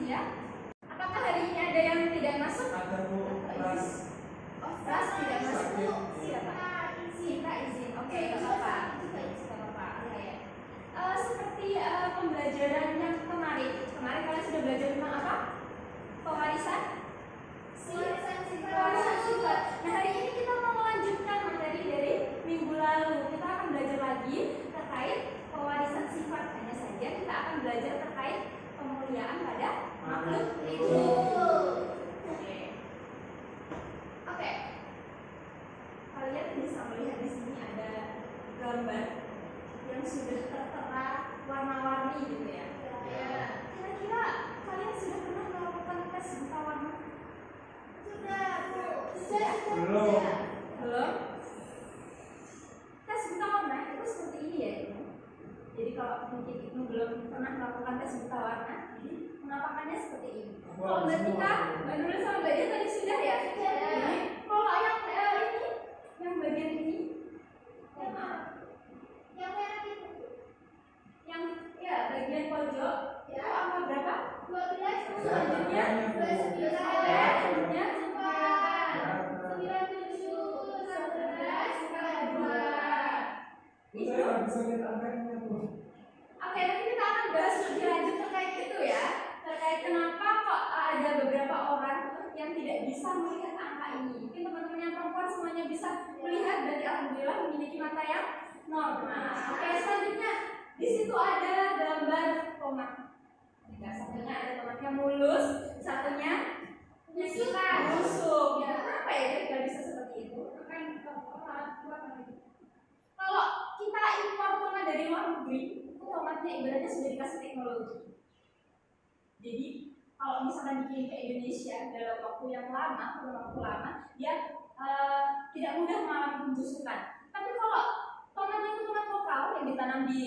ya? Apakah hari ini ada yang tidak masuk? Ada Bu. Ras. Oh, Ras tidak masuk Bu. Siapa? Sinta izin. Oke, nggak apa-apa. Nggak apa-apa. Oke. Seperti pembelajaran yang kemarin kalian sudah belajar tentang apa? Pewarisan sifat. Nah, hari ini kita mau melanjutkan materi dari minggu lalu. Kita akan belajar lagi terkait pewarisan sifat. Hanya saja kita akan belajar terkait pemuliaan pada makhluk hidup. Oke. Kalian bisa melihat di sini ada gambar yang sudah tertera warna-warni gitu ya. Kira-kira kalian sudah pernah melakukan tes buta warna? Belum. Belum? Tes buta warna itu seperti ini ya. Jadi kalau mungkin Ibnu belum pernah melakukan tes buta warna, penampakannya seperti ini. Kalau Mbak Tika, Mbak Nurul sama Mbak Dia tadi sudah ya? Jadi, kalau yang ini, yang bagian ini, yang merah itu, yang ya bagian pojok, itu angka berapa? 12. Selanjutnya 11. Selanjutnya 9, 7, 11, 2. Itu. Bisa lihat angkanya Bu. Oke, nanti kita akan bahas lebih lanjut terkait itu ya. Terkait kenapa kok ada beberapa orang yang tidak bisa melihat angka ini. Mungkin teman-teman yang perempuan semuanya bisa melihat dan alhamdulillah memiliki mata yang normal. Oke, selanjutnya di situ ada gambar tomat. Satunya ada tomatnya mulus, satunya busuk. Ya, kenapa ya kita bisa seperti itu? Kalau kita impor tomat dari luar negeri, itu tomatnya ibaratnya sudah dikasih teknologi. Jadi kalau misalkan dikirim ke Indonesia dalam waktu yang lama, dia tidak mudah mengalami pembusukan. Tapi kalau tomatnya itu tomat lokal yang ditanam di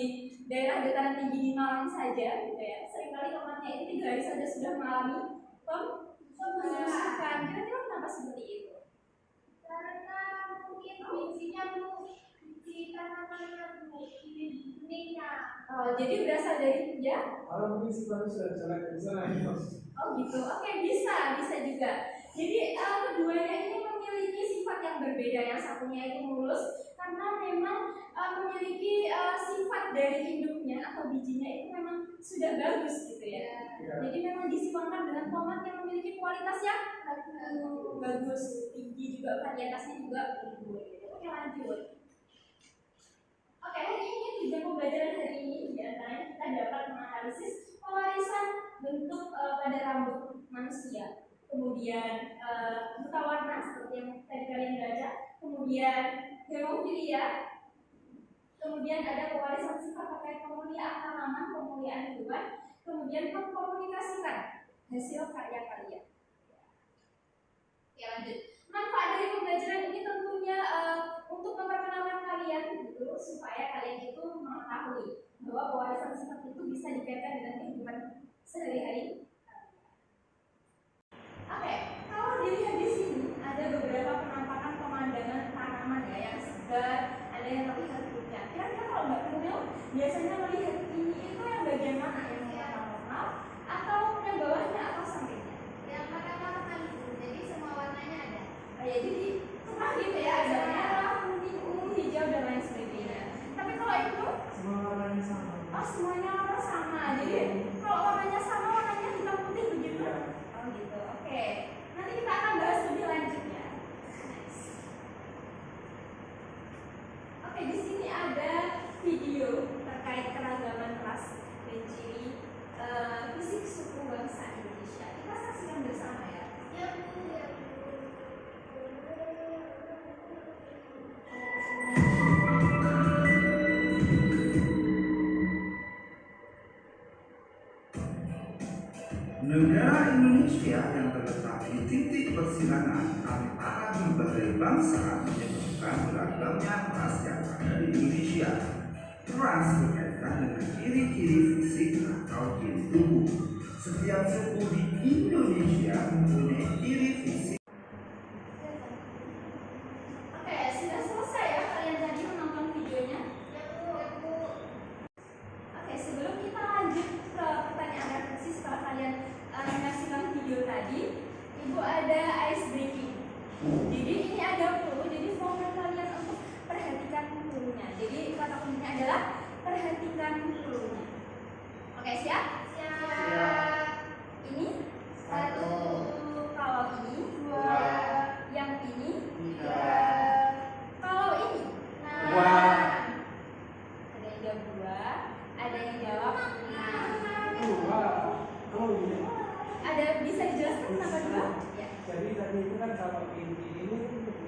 daerah dataran tinggi di Malang saja, gitu ya, seringkali tomatnya itu 3 hari saja sudah mengalami pembusukan. Kira-kira kenapa seperti itu? Karena mungkin bijinya biji tanamannya beningnya. Oh, jadi berasal dari ya? Kalau mungkin sifatnya sudah jelek di sana. Oh gitu, oke bisa juga. Jadi keduanya ini memiliki sifat yang berbeda. Yang satunya itu mulus karena memang memiliki sifat dari induknya atau bijinya itu memang sudah bagus gitu ya. Jadi memang disimpangkan dengan tomat yang memiliki kualitas yang bagus, tinggi juga, varietasnya juga unggul. Oke, lanjut. Oke, hari ini tujuan pembelajaran hari ini diantaranya kita dapat menganalisis pewarisan bentuk pada rambut manusia, kemudian buta warna seperti yang tadi kalian baca, kemudian hemofilia, kemudian ada pewarisan sifat terkait pemuliaan tanaman, pemuliaan hewan, kemudian mengkomunikasikan hasil karya-karya. Oke, lanjut. Manfaat dari pembelajaran ini tentunya untuk memperkenalkan kalian gitu, supaya kalian itu mengetahui bahwa pewarisan sifat itu bisa dikaitkan dengan kehidupan sehari-hari. Oke, kalau dilihat di sini ada beberapa penampakan pemandangan tanaman ya yang segar, ada yang terlihat pucat. Kira-kira kalau Mbak Nurul biasanya melihat ini itu yang bagian mana, yang normal atau yang bawahnya atau sampingnya? Yang pertama kali, jadi semua warnanya ada. Ya, jadi tengah gitu ya, ada merah, kuning, ungu, hijau dan lain sebagainya. Tapi kalau itu Semua warnanya sama. oh, semuanya warna sama. Jadi kalau warnanya sama, warnanya hitam putih begitu. Oh gitu. Oke. Nanti kita akan bahas lebih lanjut ya. Oke, di sini ada video terkait keragaman ras dan ciri fisik suku bangsa Indonesia. Kita saksikan bersama ya. Negara Indonesia yang terletak di titik persilangan antara berbagai bangsa menyebabkan beragamnya ras yang ada di Indonesia. Ras berkaitan dengan ciri-ciri fisik atau ciri tubuh. Setiap suku di Indonesia mempunyai ciri fisik. Oke, sudah selesai ya kalian tadi menonton videonya? Oke, sebelum kita lanjut ke pertanyaan refleksi setelah kalian tadi itu kan kalau ini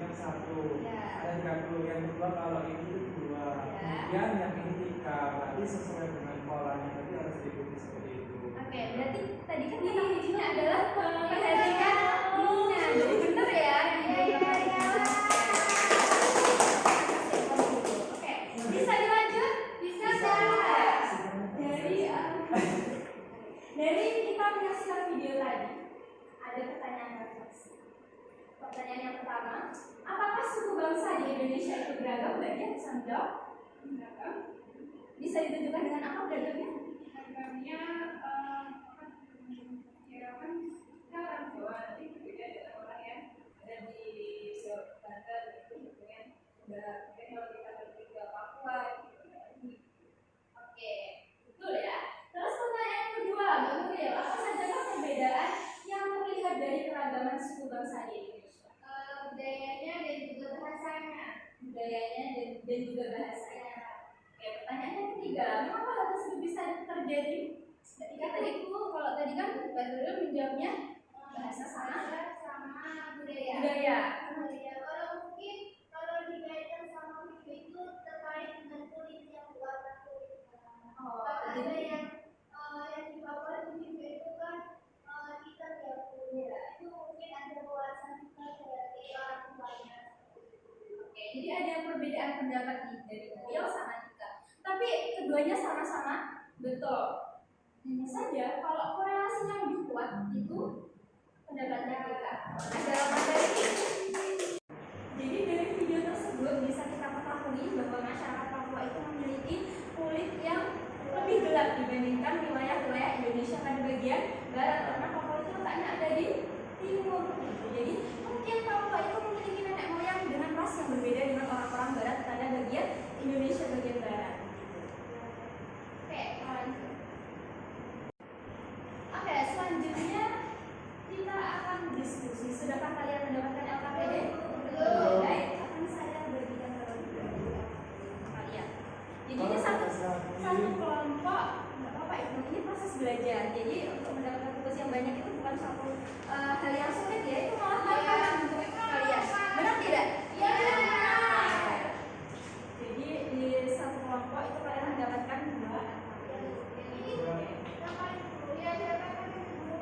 yang satu Ya. ada 30, yang kedua kalau ini itu 2, Ya. kemudian yang ini 3, berarti sesuai dengan polanya tadi harus diikuti seperti itu. Oke, berarti tadi kan kita kuncinya adalah perhatikan ininya. Jadi bener ya. Oke, bisa dilanjut? Bisa nggak? Dari kita menyaksikan video tadi, ada pertanyaan refleksi. Pertanyaan yang pertama, apakah suku bangsa di Indonesia itu beragam? Bagian bisa menjawab? Beragam. Bisa ditunjukkan dengan apa beragamnya? Beragamnya ya kan kita orang Jawa nanti berbeda dengan orang yang ada di Banten itu dengan mungkin kalau kita pergi ke Papua gitu. Oke, betul ya. Terus pertanyaan kedua, Mbak Nuril, apa saja perbedaan yang terlihat dari keragaman suku bangsa di Indonesia? Budayanya dan juga bahasanya. Budayanya dan juga bahasanya. Oke, pertanyaan yang ketiga, mengapa hal tersebut bisa terjadi? Ketika tadi kalau tadi kan Mbak Nuril menjawabnya bahasa sama budaya. Kalau mungkin kalau dikaitkan sama video itu terkait dengan kulit yang warna kulit. Ada yang di bawah di video itu kan hitam ya kulit. Itu mungkin ada bahasan kita dari orang tuanya. Oke, jadi ada perbedaan pendapat nih dari Nuril sama Tika. Tapi keduanya sama-sama betul. Hanya saja kalau korelasinya lebih kuat itu pendapatnya Tika. Dalam materi ini. Jadi dari video tersebut bisa kita ketahui bahwa masyarakat Papua itu memiliki kulit yang lebih gelap dibandingkan wilayah-wilayah Indonesia pada bagian barat, karena Papua itu letaknya ada di timur. Jadi mungkin Papua itu memiliki nenek moyang dengan ras yang berbeda dengan orang-orang barat pada bagian Indonesia bagian barat. Oke, lanjut. Oke, selanjutnya kita akan diskusi. Sudahkah kalian mendapatkan LKPD? Belum. Baik, akan saya bagikan terlebih dahulu kalian. Jadi ini satu kelompok, nggak apa-apa ini proses belajar. Jadi untuk mendapatkan tugas yang banyak itu bukan suatu hal yang sulit ya, itu malah tantangan untuk kalian. Benar tidak? Iya. Jadi di satu kelompok itu kalian mendapatkan 2.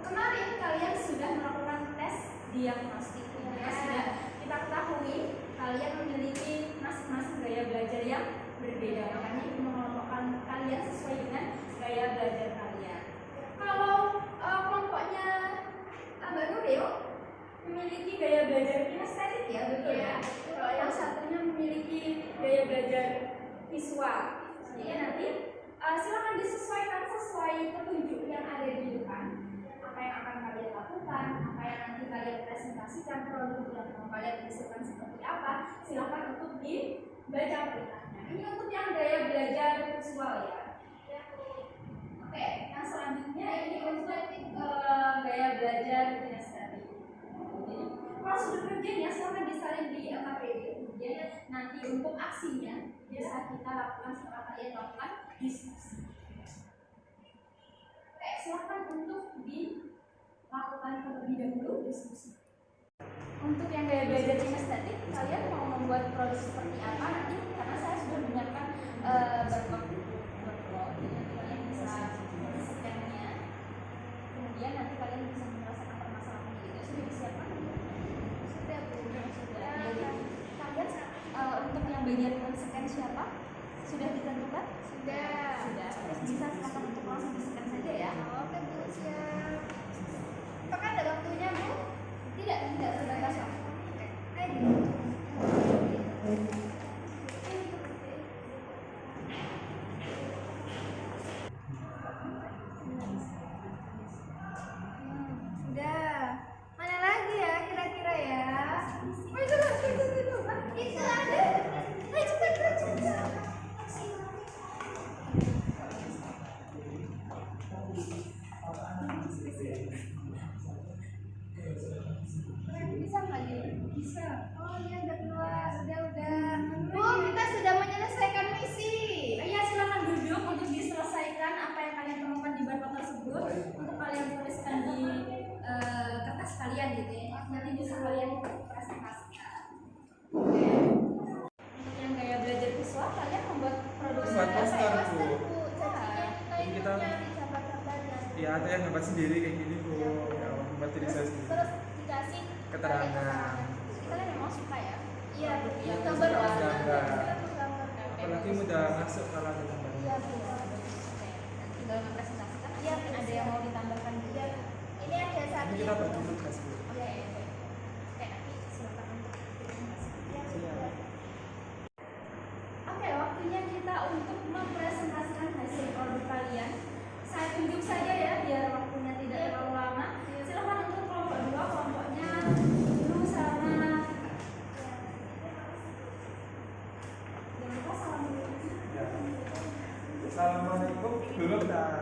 Kemarin kalian sudah melakukan tes diagnostik. Sudah kita ketahui kalian memiliki masing-masing gaya belajar yang berbeda. Makanya itu mengelompokkan kalian sesuai dengan gaya belajar kalian. Kalau kelompoknya Mbak Nuril memiliki gaya belajar kinestetik ya, betul ya. Kalau yang satunya memiliki gaya belajar visual. Jadi nanti silakan disesuaikan sesuai petunjuk yang ada di depan. Apa yang akan kalian lakukan, apa yang nanti kalian presentasikan, produk yang mau kalian presentasikan seperti apa, silakan untuk dibaca perintahnya. Ini untuk yang gaya belajar visual ya. Oke, yang selanjutnya ini untuk gaya belajar kinestetik. Kalau sudah kerjanya silakan disalin di LKPD. Kemudian nanti untuk aksinya bisa kita lakukan setelah kalian lakukan diskusi. Oke, silakan untuk dilakukan terlebih dahulu diskusi. Untuk yang gaya belajar kinestetik, kalian mau membuat produk seperti apa nanti? Karena saya sudah menyiapkan workflow, jadi kalian bisa scan-nya. Kemudian nanti kalian bisa menyelesaikan permasalahan itu. Sudah disiapkan? Sudah. Jadi kalian untuk yang bagian men-scan siapa? Sudah ditentukan? Sudah. Terus bisa silakan untuk langsung di-scan saja ya. Oke, Bu, siap. Apakah ada waktunya, Bu? Tidak terbatas waktu. Sudah. Mana lagi ya kira-kira ya? Itu ada. Ayo cepat. Bisa nggak dia? Bisa. Oh iya udah keluar. Udah. Ya ada yang ngebat sendiri kayak gini Bu, ya membuat diri saya sendiri. Terus dikasih Keterangan. kita kan memang suka ya. Iya, Iya, gambar gambar. Gambar. gambar. Apalagi mudah masuk kalau ada gambar. Iya, betul. Tinggal mempresentasikan. Iya, ada yang mau ditambahkan juga. Ini ada satu Ini kita bagi tugas Bu. Oke. Oke, nanti silakan untuk presentasi. Iya. Oke, waktunya kita untuk mempresentasikan hasil produk kalian. Saya tunjuk saja ya, biar waktunya tidak terlalu lama. Silakan untuk kelompok 2, kelompoknya dulu sama. Jangan lupa salam dulu. Ya. Assalamualaikum dulu dan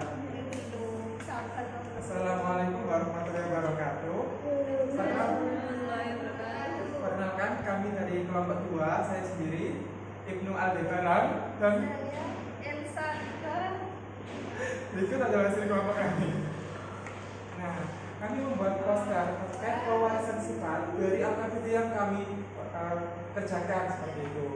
Assalamualaikum warahmatullahi wabarakatuh. Perkenalkan kami dari kelompok 2, saya sendiri Ibnu Aldebaran dan Elsa. berikut adalah hasil kelompok kami. Nah, kami membuat poster terkait pewarisan sifat dari aktiviti yang kami kerjakan seperti itu.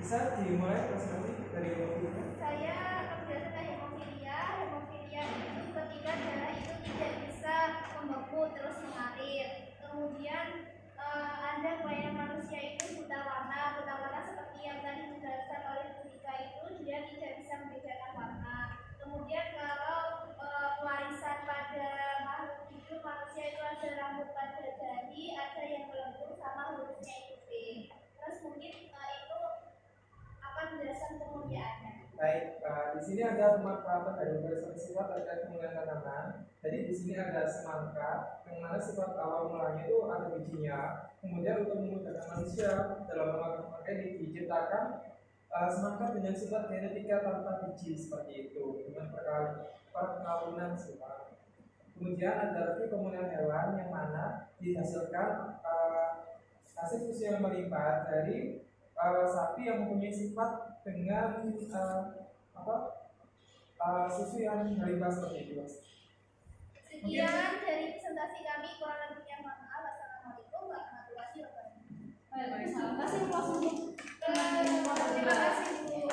Bisa dimulai presentasi dari Ibu. Saya berdasarkan hemofilia. Hemofilia itu ketika darah itu tidak bisa membeku terus mengalir. Kemudian ada kelainan manusia itu buta warna seperti yang tadi dijelaskan oleh Budika itu dia tidak bisa membedakan warna. Kemudian kalau warisan pada makhluk hidup manusia itu ada rambut pada dahi, ada yang melengkung sama hurufnya itu V. Terus mungkin itu apa penjelasan kemuliaannya? Baik, di sini ada pemanfaatan dari pewarisan sifat terkait kemuliaan tanaman. Jadi di sini ada semangka, yang mana sifat awal mulanya itu ada bijinya. Kemudian untuk memudahkan manusia dalam memakan semangka ini diciptakan semangka dengan sifat genetika tanpa biji seperti itu dengan perkawinan sifat. Kemudian ada lagi kemuliaan hewan yang mana dihasilkan hasil susu yang melimpah dari sapi yang mempunyai sifat dengan susu yang melimpah seperti itu. Sekian dari presentasi kami, kurang lebihnya mohon maaf. Wassalamualaikum warahmatullahi wabarakatuh. Waalaikumsalam. Kasih langsung. Terima kasih Bu.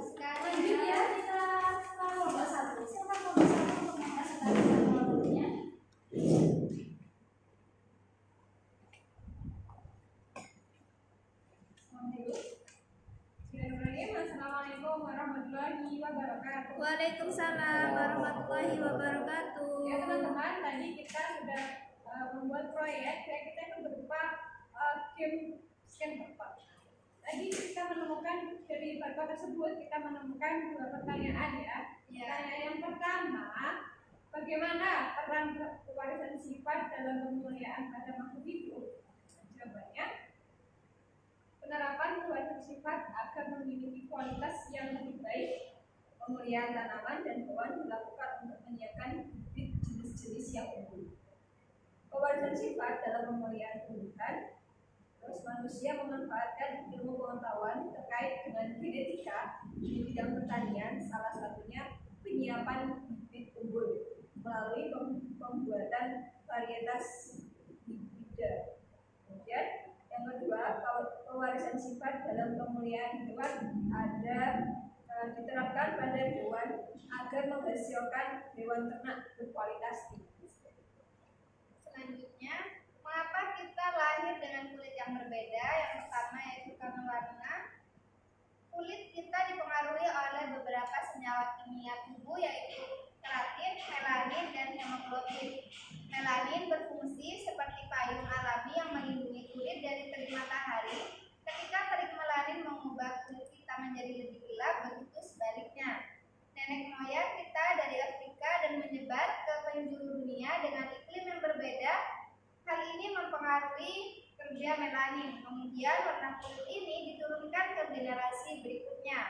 Sekarang Lanjut ya, kita kelompok 1. Silakan kelompok 1 untuk mempresentasikan produknya. Assalamualaikum warahmatullahi wabarakatuh. Waalaikumsalam warahmatullahi wabarakatuh. Ya teman-teman, tadi kita sudah membuat proyek ya, kita itu berupa game scan barcode. Tadi kita menemukan dari barcode tersebut kita menemukan 2 pertanyaan ya. Pertanyaan yang pertama, bagaimana peran pewarisan sifat dalam pemuliaan pada makhluk hidup? Jawabannya, penerapan pewarisan sifat agar memiliki kualitas yang lebih baik. Pemuliaan tanaman dan hewan dilakukan untuk menyiapkan bibit jenis-jenis yang unggul. Pewarisan sifat dalam pemuliaan tumbuhan. Terus manusia memanfaatkan ilmu pengetahuan terkait dengan genetika di bidang pertanian, salah satunya penyiapan bibit unggul melalui pembuatan varietas hibrida. Kemudian yang kedua, pewarisan sifat dalam pemuliaan hewan ada diterapkan pada hewan agar menghasilkan hewan ternak berkualitas tinggi. Selanjutnya, mengapa kita lahir dengan kulit yang berbeda? Yang pertama yaitu karena warna. Kulit kita dipengaruhi oleh beberapa senyawa kimia tubuh yaitu keratin, melanin, dan hemoglobin. Melanin berfungsi seperti payung alami yang melindungi kulit dari terik matahari. Ketika terik melanin mengubah kulit kita menjadi lebih gelap, begitu sebaliknya. Nenek moyang kita dari Afrika dan menyebar ke penjuru dunia dengan iklim yang berbeda. Hal ini mempengaruhi kerja melanin. Kemudian warna kulit ini diturunkan ke generasi berikutnya,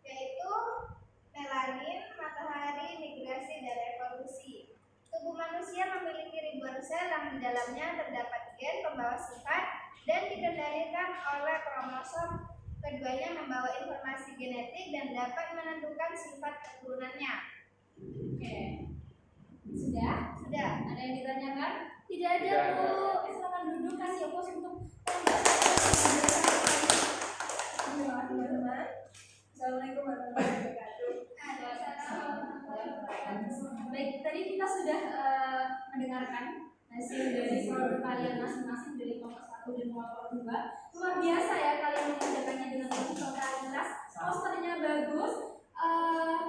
yaitu melanin, matahari, migrasi, dan evolusi. Tubuh manusia memiliki ribuan sel yang di dalamnya terdapat gen pembawa sifat dan dikendalikan oleh kromosom. Keduanya membawa informasi genetik dan dapat menentukan sifat keturunannya. Oke. Sudah? Sudah. Ada yang ditanyakan? Tidak ada, Tidak ada. Bu. Silakan duduk, kasih pos untuk teman-teman. Assalamualaikum warahmatullahi wabarakatuh. Ada. baik, tadi kita sudah mendengarkan hasil dari produk kalian masing-masing dari kelompok 1 dan kelompok 2. Luar biasa ya kalian mengerjakannya dengan penuh totalitas, posternya bagus,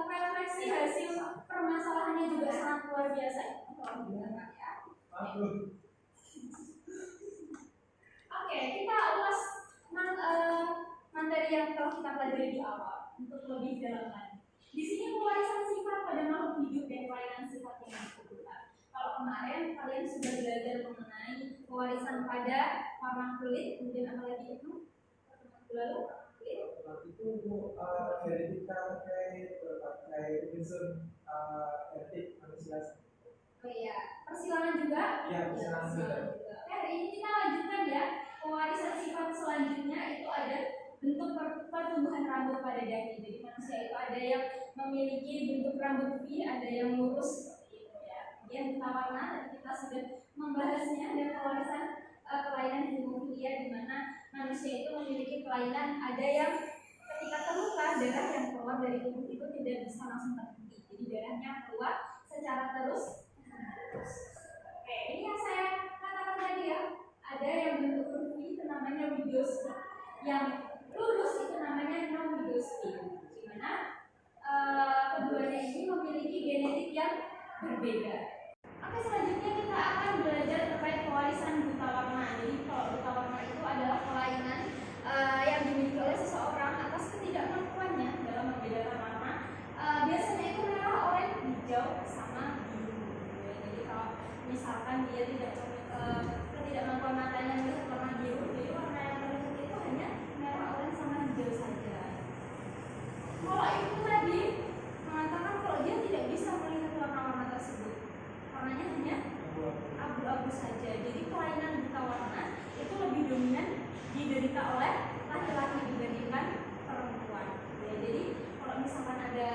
refleksi hasil permasalahannya juga sangat luar biasa. Tolong didengarkan ya. Oke, kita ulas materi yang telah kita pelajari di awal untuk lebih dalam lagi. Di sini pewarisan sifat pada makhluk hidup dan kelainan sifat yang dibutuhkan. Kalau kemarin kalian sudah belajar mengenai pewarisan pada warna kulit, kemudian apa lagi itu? Lalu Itu genetika terkait unsur etik manusia. oh iya, persilangan juga? Iya, persilangan juga. Oke, hari ini kita lanjutkan ya. Pewarisan sifat selanjutnya itu ada bentuk pertumbuhan rambut pada dahi. Jadi manusia itu ada yang memiliki bentuk rambut V, ada yang lurus seperti itu ya. Kemudian warna, tadi kita sudah membahasnya, dan pewarisan kelainan hemofilia di mana manusia itu memiliki kelainan, ada yang ketika terluka darah yang keluar dari tubuh itu tidak bisa langsung terhenti. Jadi darahnya keluar secara terus. Oke, ini yang saya katakan tadi ya. Ada yang bentuk V itu namanya widowspeak, yang lurus itu namanya non-widowspeak. Di mana keduanya ini memiliki genetik yang berbeda. Oke, selanjutnya kita akan belajar terkait pewarisan buta warna. Jadi kalau buta warna itu adalah kelainan yang dimiliki oleh seseorang atas ketidakmampuannya dalam membedakan warna. Biasanya itu merah, oranye, hijau, sama biru. Jadi kalau misalkan dia ketidakmampuan matanya melihat warna biru, jadi warna yang terlihat itu hanya merah, oranye, sama hijau saja. Kalau itu tadi mengatakan kalau dia tidak bisa melihat warna-warna tersebut, warnanya hanya abu-abu saja. Jadi kelainan buta warna itu lebih dominan diderita oleh laki-laki dibandingkan perempuan. Ya, jadi kalau misalkan ada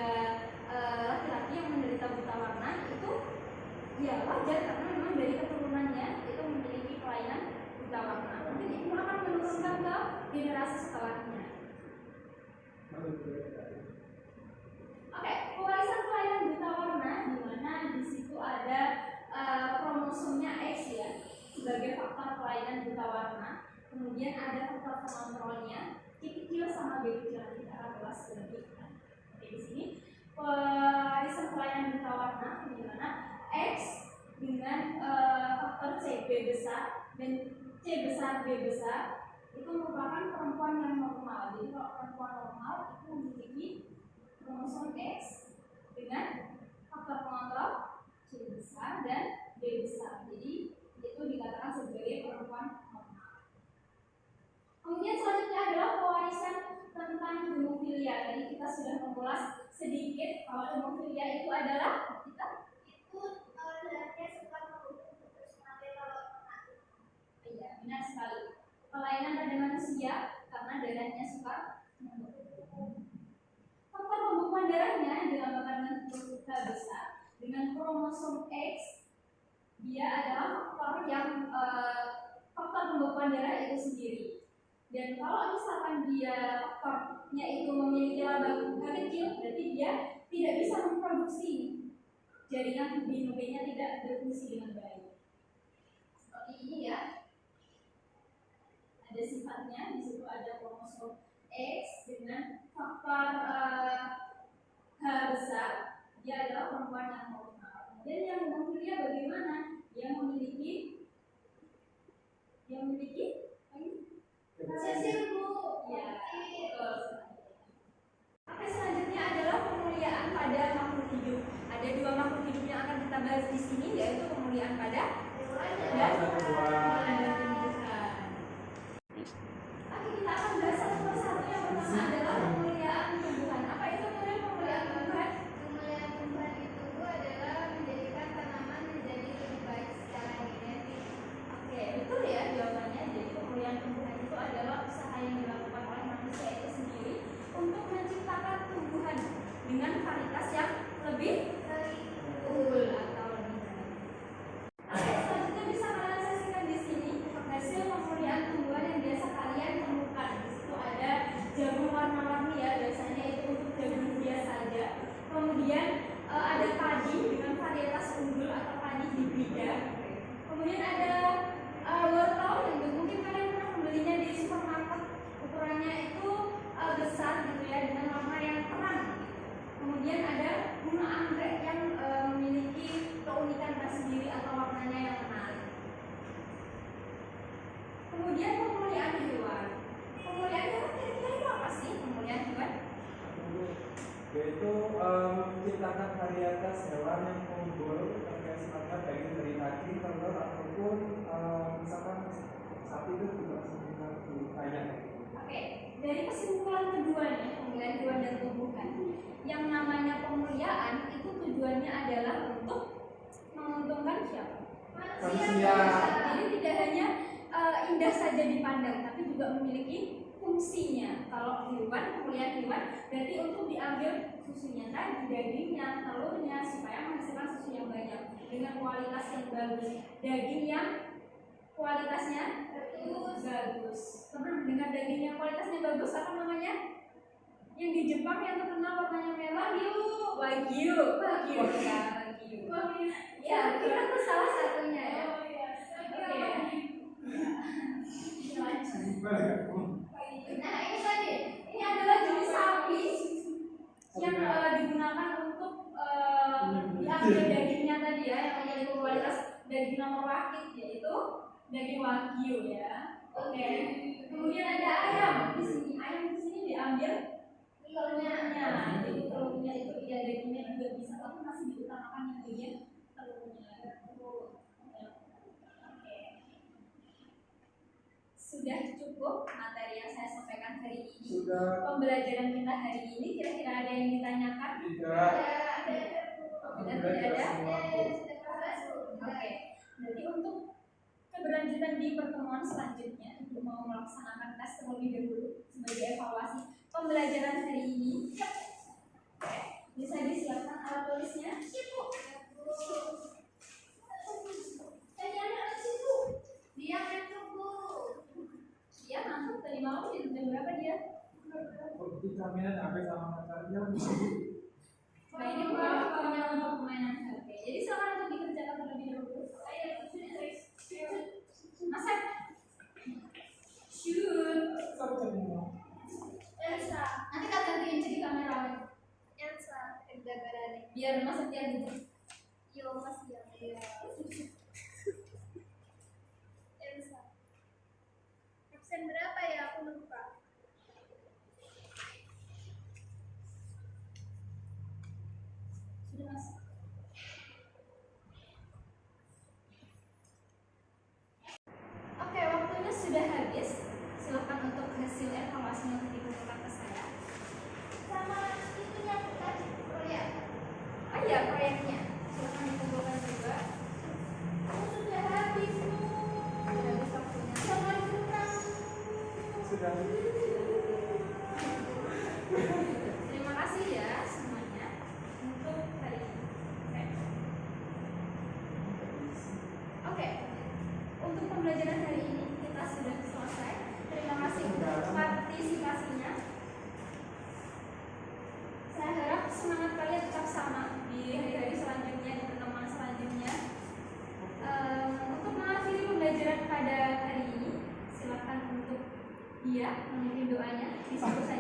laki-laki yang menderita buta warna itu ya wajar, karena memang dari keturunannya itu memiliki kelainan buta warna. Mungkin itu akan menurunkan ke generasi setelahnya. Oke, pewarisan kelainan buta warna di mana di situ ada kromosomnya X ya sebagai faktor kelainan buta warna. Kemudian ada faktor pengontrolnya C kecil sama B kecil, nanti kita akan ulas lebih. Oke, di sini pewarisan kelainan buta warna di mana X dengan faktor C B besar dan C besar B besar itu merupakan perempuan yang normal. Jadi kalau perempuan normal itu memiliki kromosom X dengan faktor pengontrol C besar dan B besar. Jadi itu dikatakan sebagai perempuan normal. Kemudian selanjutnya adalah pewarisan tentang hemofilia. Tadi kita sudah mengulas sedikit kalau hemofilia itu adalah darahnya suka menghukum terus mati kalau iya, benar sekali. Kelainan pada manusia karena darahnya suka menghukum. Faktor pembekuan darahnya dilambangkan dengan huruf H besar dengan kromosom X. Dia adalah faktor yang faktor pembekuan darah itu sendiri. Dan kalau misalkan dia faktornya itu memiliki lambang H kecil, berarti dia tidak bisa memproduksi jaringan B-nya tidak berfungsi dengan baik. Seperti ini ya. Ada sifatnya, di situ ada kromosom X dengan faktor H besar. Dia adalah perempuan yang normal. Dan yang hemofilia bagaimana? Yang memiliki hasil bu ya, betul. Oke, selanjutnya adalah pemuliaan pada makhluk hidup. Ada dua makhluk hidup yang akan kita bahas di sini, yaitu pemuliaan pada dan tumbuhan. Oke, kita akan bahas satu persatu. Yang pertama adalah pemuliaan tumbuhan. Apa itu pemuliaan tumbuhan? Pemulihan tumbuhan itu adalah menjadikan tanaman menjadi lebih baik secara genetik. Oke, betul ya jawabannya. Jadi pemulihan tumbuhan itu adalah usaha yang dilakukan oleh manusia itu sendiri untuk menciptakan tumbuhan dengan varietas yang lebih unggul atau lebih baik. Oke, selanjutnya bisa kalian yaitu menciptakan varietas hewan yang unggul terkait sifatnya baik dari daging, telur ataupun misalkan sapi itu juga lebih banyak. Oke, dari kesimpulan kedua nih, pemilihan hewan dan tumbuhan, yang namanya pemuliaan itu tujuannya adalah untuk menguntungkan siapa? Manusia. Jadi tidak hanya indah saja dipandang, tapi juga memiliki fungsinya. Kalau hewan, pemulihan hewan berarti untuk diambil susunya tadi, dagingnya, telurnya, supaya menghasilkan susu yang banyak dengan kualitas yang bagus. Daging yang kualitasnya bagus. Pernah dengar daging yang kualitasnya bagus apa namanya? Yang di Jepang yang terkenal warnanya merah, Wagyu. Ya, kita tuh salah satunya ya. Nah, ini tadi, ini adalah jenis sapi yang digunakan untuk diambil dagingnya tadi ya, yang memiliki kualitas daging nomor wahid, yaitu daging Wagyu ya. Oke. Kemudian ada ayam di sini. Ayam di sini diambil telurnya. Jadi telurnya itu ya dagingnya juga bisa, tapi masih diutamakan yang bagian telurnya. Oke. Sudah cukup materi yang saya sampaikan hari ini. Sudah. Pembelajaran kita hari ini kira-kira ada yang ditanyakan? Tidak. Tidak ada. Oke. Jadi untuk keberlanjutan di pertemuan selanjutnya, untuk mau melaksanakan tes terlebih dahulu sebagai evaluasi pembelajaran hari ini. Oke. Bisa disiapkan alat tulisnya? Dia masuk guru. Dia masuk tadi malam jam berapa dia? Ketika mainan apa sama pacarnya? Nah ini punya untuk permainan. Oke. Jadi silakan untuk dikerjakan terlebih dahulu. Asep. Shoot. Elsa. Nanti kalian gantiin jadi kamera. Elsa. Kerja berani. Biar Mas Setia gitu. Yo Mas ya. Elsa. Absen berapa ya? Aku lupa. Sudah Mas. Oke, waktunya sudah habis. Silakan untuk hasil evaluasinya untuk dikumpulkan ke saya. Sama itunya tadi proyek. Oh iya, proyeknya. Silakan dikumpulkan juga. Aku sudah habis tuh. Sudah habis waktunya. Jangan kurang. Sudah. Terima kasih ya semuanya untuk hari ini. Oke. Untuk pembelajaran hari ini kita sudah selesai. Terima kasih untuk partisipasinya. Saya harap semangat kalian tetap sama di hari-hari selanjutnya, di pertemuan selanjutnya. Untuk mengakhiri pembelajaran pada hari ini, silakan untuk dia memimpin doanya. Disuruh saya